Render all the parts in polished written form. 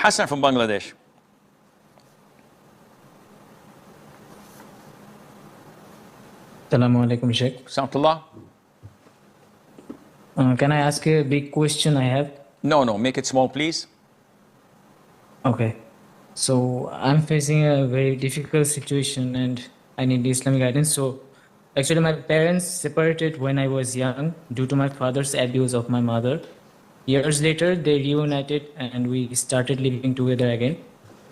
Hassan from Bangladesh. Assalamu alaikum, Sheikh. Samtullah. Can I ask a big question I have? No, make it small, please. Okay. So I'm facing a very difficult situation and I need Islamic guidance. So actually my parents separated when I was young due to my father's abuse of my mother. Years later, they reunited and we started living together again.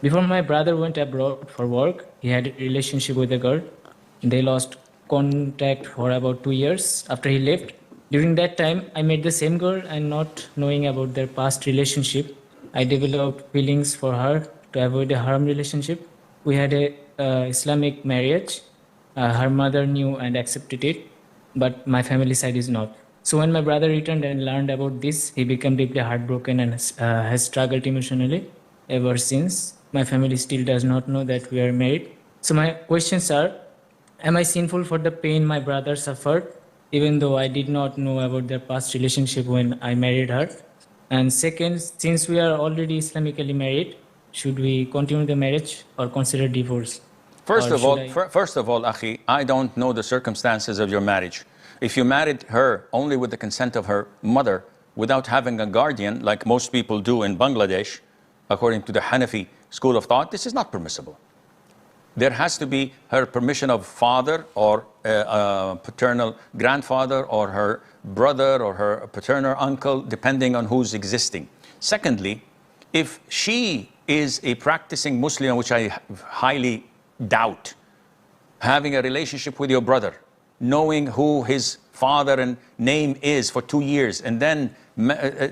Before my brother went abroad for work, he had a relationship with a girl. They lost contact for about 2 years after he left. During that time, I met the same girl and not knowing about their past relationship, I developed feelings for her to avoid a harm relationship. We had a Islamic marriage. Her mother knew and accepted it, but my family side is not. So when my brother returned and learned about this, he became deeply heartbroken and has struggled emotionally ever since. My family still does not know that we are married. So my questions are, am I sinful for the pain my brother suffered, even though I did not know about their past relationship when I married her? And second, since we are already Islamically married, should we continue the marriage or consider divorce? First of all, Akhi, I don't know the circumstances of your marriage. If you married her only with the consent of her mother, without having a guardian, like most people do in Bangladesh, according to the Hanafi school of thought, this is not permissible. There has to be her permission of father or paternal grandfather or her brother or her paternal uncle, depending on who's existing. Secondly, if she is a practicing Muslim, which I highly doubt, having a relationship with your brother, knowing who his father and name is for 2 years, and then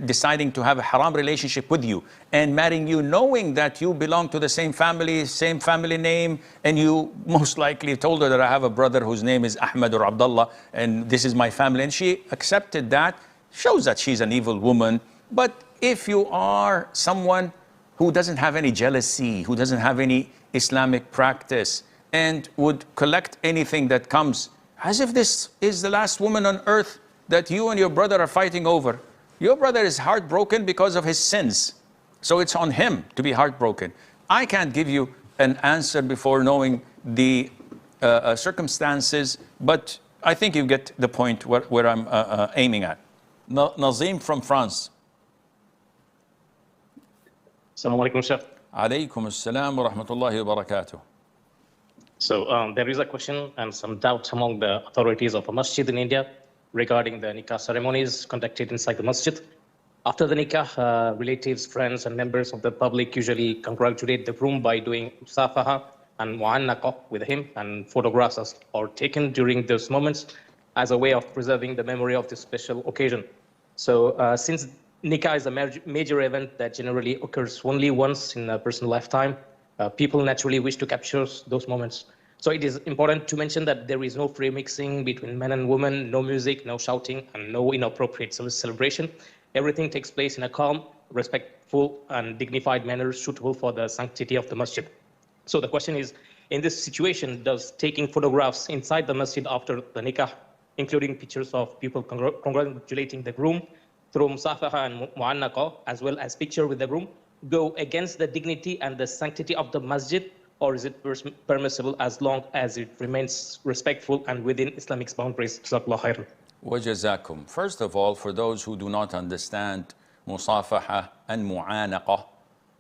deciding to have a haram relationship with you and marrying you, knowing that you belong to the same family name, and you most likely told her that I have a brother whose name is Ahmed or Abdullah, and this is my family, and she accepted that, shows that she's an evil woman. But if you are someone who doesn't have any jealousy, who doesn't have any Islamic practice, and would collect anything that comes, as if this is the last woman on earth that you and your brother are fighting over. Your brother is heartbroken because of his sins. So it's on him to be heartbroken. I can't give you an answer before knowing the circumstances, but I think you get the point where I'm aiming at. Nazim from France. Assalamu alaikum, Sheikh. Alaykum assalam wa rahmatullahi wa barakatuh. So there is a question and some doubt among the authorities of a masjid in India regarding the nikah ceremonies conducted inside the masjid. After the nikah, relatives, friends, and members of the public usually congratulate the groom by doing musafaha and mu'annaqa with him, and photographs are taken during those moments as a way of preserving the memory of this special occasion. So since nikah is a major event that generally occurs only once in a person's lifetime, people naturally wish to capture those moments. So it is important to mention that there is no free mixing between men and women, no music, no shouting, and no inappropriate celebration. Everything takes place in a calm, respectful, and dignified manner suitable for the sanctity of the masjid. So the question is, in this situation, does taking photographs inside the masjid after the nikah, including pictures of people congratulating the groom through musafaha and mu'annaqa, as well as picture with the groom, go against the dignity and the sanctity of the masjid, or is it permissible as long as it remains respectful and within Islamic boundaries? Jazakallah khairan. Wajazakum. First of all, for those who do not understand musafaha and mu'anaqa,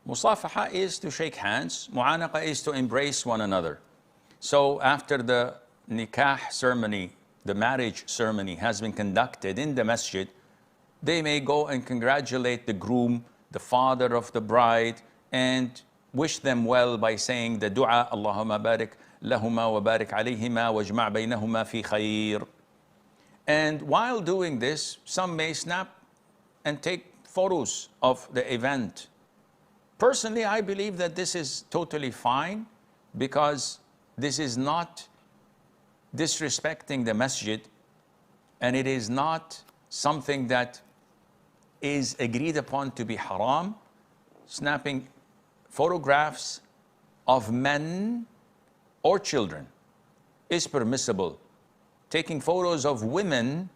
musafaha is to shake hands, mu'anaqa is to embrace one another. So after the nikah ceremony, the marriage ceremony has been conducted in the masjid, they may go and congratulate the groom, the father of the bride, and wish them well by saying the dua, Allahumma barik lahuma wa barik alayhima wajma' baynahuma fi khayr. And while doing this, some may snap and take photos of the event. Personally, I believe that this is totally fine, because this is not disrespecting the masjid, and it is not something that is agreed upon to be haram. Snapping photographs of men or children is permissible. Taking photos of women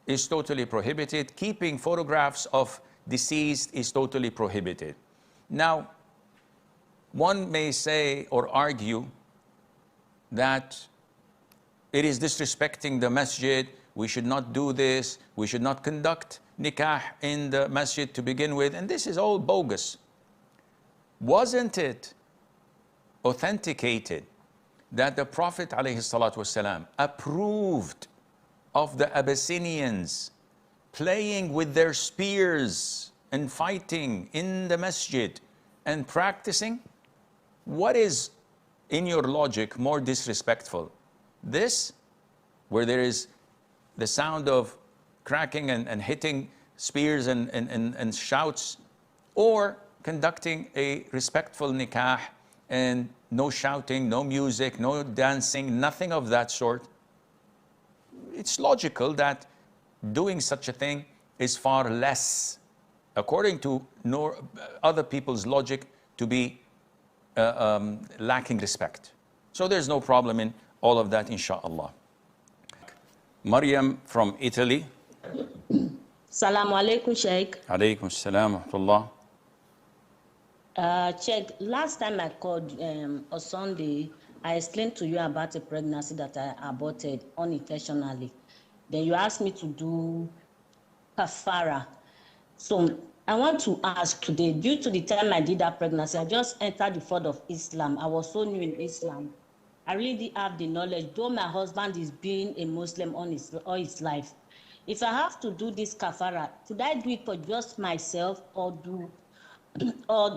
is totally prohibited. Keeping photographs of deceased is totally prohibited. Now, one may say or argue that it is disrespecting the masjid, we should not do this, we should not conduct nikah in the masjid to begin with, and this is all bogus. Wasn't it authenticated that the Prophet ﷺ approved of the Abyssinians playing with their spears and fighting in the masjid and practicing? What is, in your logic, more disrespectful? This, where there is the sound of cracking and hitting spears and shouts, or conducting a respectful nikah and no shouting, no music, no dancing, nothing of that sort? It's logical that doing such a thing is far less, according to other people's logic, to be lacking respect. So there's no problem in all of that, inshallah. Maryam from Italy. Salaam alaikum, Sheikh. Alaykum salam wa rahmatullah. Sheikh, last time I called on Sunday, I explained to you about a pregnancy that I aborted unintentionally. Then you asked me to do Kaffara. So I want to ask today, due to the time I did that pregnancy, I just entered the fold of Islam. I was so new in Islam. I really didn't have the knowledge, though my husband is being a Muslim all his life. If I have to do this Kaffara, should I do it for just myself, or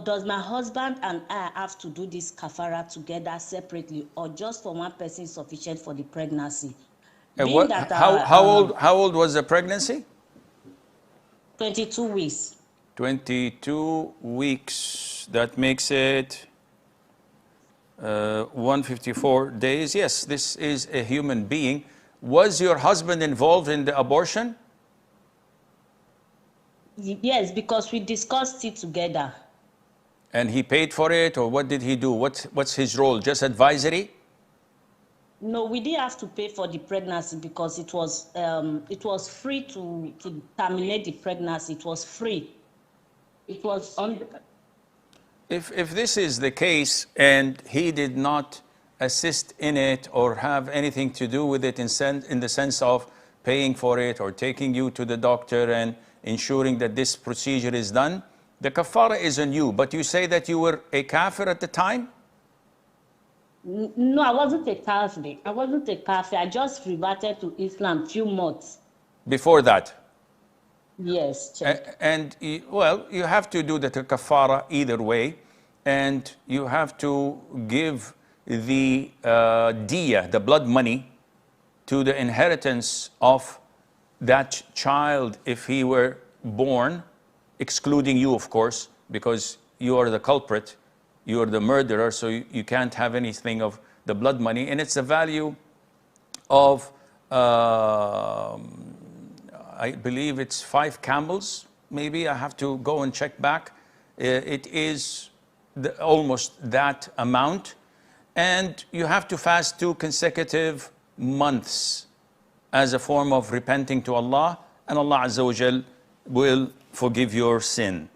does my husband and I have to do this Kaffara together separately, or just for one person is sufficient for the pregnancy? How old was the pregnancy? 22 weeks. 22 weeks. That makes it 154 days. Yes, this is a human being. Was your husband involved in the abortion? Yes, because we discussed it together. And he paid for it, or what did he do? What's his role? Just advisory? No, we didn't have to pay for the pregnancy because it was free to terminate the pregnancy. It was free. It was on. If this is the case and he did not assist in it or have anything to do with it in the sense of paying for it or taking you to the doctor and ensuring that this procedure is done, the Kaffara is on you. But you say that you were a kafir at the time? No, I wasn't a kafir. I wasn't a kafir. I just reverted to Islam few months. Before that? Yes. And well, you have to do the Kaffara either way, and you have to give the diya, the blood money, to the inheritance of that child if he were born, excluding you, of course, because you are the culprit, you are the murderer, so you can't have anything of the blood money. And it's a value of, I believe it's 5 camels, maybe. I have to go and check back. It is almost that amount. And you have to fast 2 consecutive months as a form of repenting to Allah, and Allah Azza wa Jal will forgive your sin.